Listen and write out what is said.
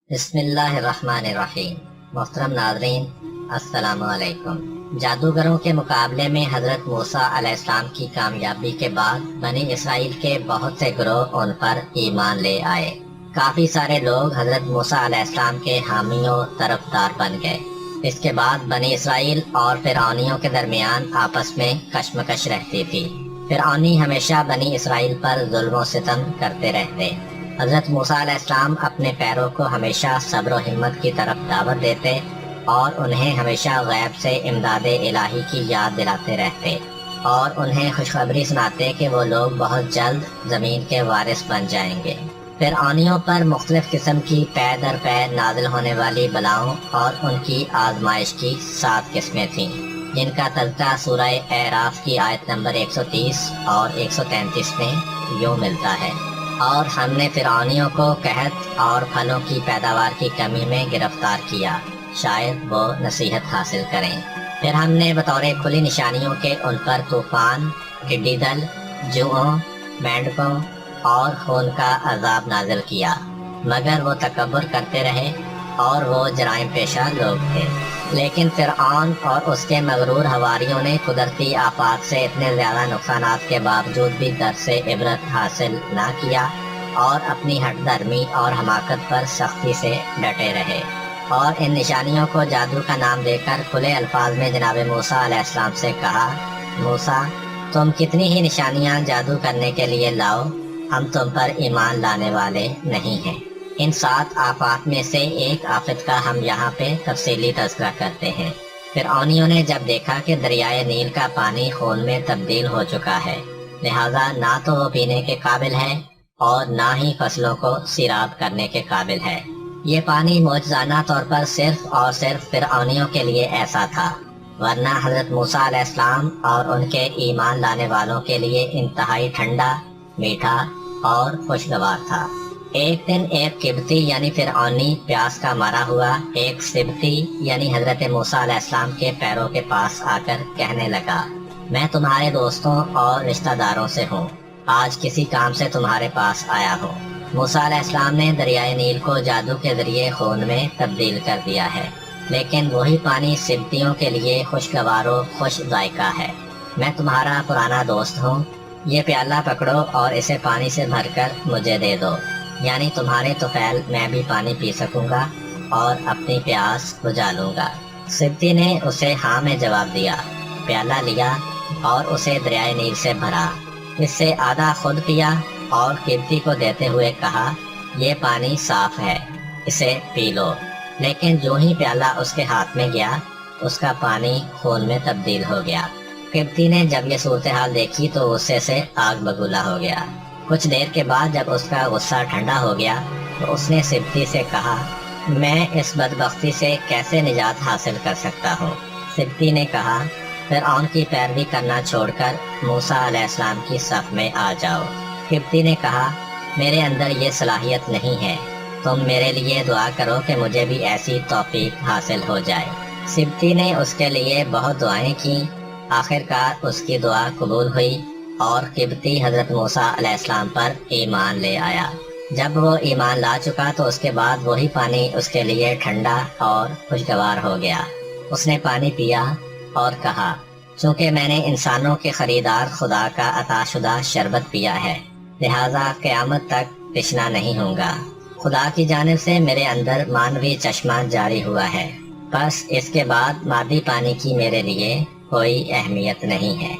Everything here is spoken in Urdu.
بسم اللہ الرحمن الرحیم۔ محترم ناظرین، السلام علیکم۔ جادوگروں کے مقابلے میں حضرت موسیٰ علیہ السلام کی کامیابی کے بعد بنی اسرائیل کے بہت سے گروہ ان پر ایمان لے آئے۔ کافی سارے لوگ حضرت موسیٰ علیہ السلام کے حامی و طرفدار بن گئے۔ اس کے بعد بنی اسرائیل اور فرعونیوں کے درمیان آپس میں کشمکش رہتی تھی۔ فرعونی ہمیشہ بنی اسرائیل پر ظلم و ستم کرتے رہتے۔ حضرت موسیٰ علیہ السلام اپنے پیروں کو ہمیشہ صبر و ہمت کی طرف دعوت دیتے اور انہیں ہمیشہ غیب سے امداد الہی کی یاد دلاتے رہتے اور انہیں خوشخبری سناتے کہ وہ لوگ بہت جلد زمین کے وارث بن جائیں گے۔ فرعونیوں پر مختلف قسم کی پے در پے نازل ہونے والی بلاؤں اور ان کی آزمائش کی 7 قسمیں تھیں، جن کا تذکرہ سورہ اعراف کی آیت نمبر 130 اور 133 میں یوں ملتا ہے: اور ہم نے فرعونیوں کو قحط اور پھلوں کی پیداوار کی کمی میں گرفتار کیا، شاید وہ نصیحت حاصل کریں۔ پھر ہم نے بطور کھلی نشانیوں کے ان پر طوفان، ٹڈی دل، جوؤں، مینڈکوں اور خون کا عذاب نازل کیا، مگر وہ تکبر کرتے رہے اور وہ جرائم پیشہ لوگ تھے۔ لیکن فرعون اور اس کے مغرور حواریوں نے قدرتی آفات سے اتنے زیادہ نقصانات کے باوجود بھی درس عبرت حاصل نہ کیا اور اپنی ہٹ درمی اور حماقت پر سختی سے ڈٹے رہے، اور ان نشانیوں کو جادو کا نام دے کر کھلے الفاظ میں جناب موسیٰ علیہ السلام سے کہا: موسیٰ، تم کتنی ہی نشانیاں جادو کرنے کے لیے لاؤ، ہم تم پر ایمان لانے والے نہیں ہیں۔ ان 7 آفات میں سے ایک آفت کا ہم یہاں پہ تفصیلی تذکرہ کرتے ہیں۔ فرعونیوں نے جب دیکھا کہ دریائے نیل کا پانی خون میں تبدیل ہو چکا ہے، لہذا نہ تو وہ پینے کے قابل ہے اور نہ ہی فصلوں کو سیراب کرنے کے قابل ہے۔ یہ پانی معجزانہ طور پر صرف اور صرف فرعونیوں کے لیے ایسا تھا، ورنہ حضرت موسیٰ علیہ السلام اور ان کے ایمان لانے والوں کے لیے انتہائی ٹھنڈا، میٹھا اور خوشگوار تھا۔ ایک دن ایک قبطی یعنی فرعونی پیاس کا مارا ہوا ایک سبطی یعنی حضرت موسیٰ علیہ السلام کے پیروں کے پاس آ کر کہنے لگا: میں تمہارے دوستوں اور رشتہ داروں سے ہوں، آج کسی کام سے تمہارے پاس آیا ہوں۔ موسیٰ علیہ السلام نے دریائے نیل کو جادو کے ذریعے خون میں تبدیل کر دیا ہے، لیکن وہی پانی سبطیوں کے لیے خوشگوار و خوش ذائقہ ہے۔ میں تمہارا پرانا دوست ہوں، یہ پیالہ پکڑو اور اسے پانی سے بھر کر مجھے دے دو، یعنی تمہارے طفیل میں بھی پانی پی سکوں گا اور اپنی پیاس بجھا لوں گا۔ سبطی نے اسے ہاں میں جواب دیا، پیالہ لیا اور اسے دریائے نیل سے بھرا، اس سے آدھا خود پیا اور قبطی کو دیتے ہوئے کہا: یہ پانی صاف ہے، اسے پی لو۔ لیکن جو ہی پیالہ اس کے ہاتھ میں گیا، اس کا پانی خون میں تبدیل ہو گیا۔ قبطی نے جب یہ صورتحال دیکھی تو غصے سے آگ بگولا ہو گیا۔ کچھ دیر کے بعد جب اس کا غصہ ٹھنڈا ہو گیا تو اس نے سبطی سے کہا: میں اس بدبختی سے کیسے نجات حاصل کر سکتا ہوں؟ سبطی نے کہا: فرعون کی پیروی کرنا چھوڑ کر موسیٰ علیہ السلام کی صف میں آ جاؤ۔ قبطی نے کہا: میرے اندر یہ صلاحیت نہیں ہے، تم میرے لیے دعا کرو کہ مجھے بھی ایسی توفیق حاصل ہو جائے۔ سبطی نے اس کے لیے بہت دعائیں کی، آخرکار اس کی دعا قبول ہوئی اور قبطی حضرت موسیٰ علیہ السلام پر ایمان لے آیا۔ جب وہ ایمان لا چکا تو اس کے بعد وہی پانی اس کے لیے ٹھنڈا اور خوشگوار ہو گیا۔ اس نے پانی پیا اور کہا: چونکہ میں نے انسانوں کے خریدار خدا کا عطا شدہ شربت پیا ہے، لہذا قیامت تک تشنا نہیں ہوں گا۔ خدا کی جانب سے میرے اندر مانوی چشمہ جاری ہوا ہے، بس اس کے بعد مادی پانی کی میرے لیے کوئی اہمیت نہیں ہے۔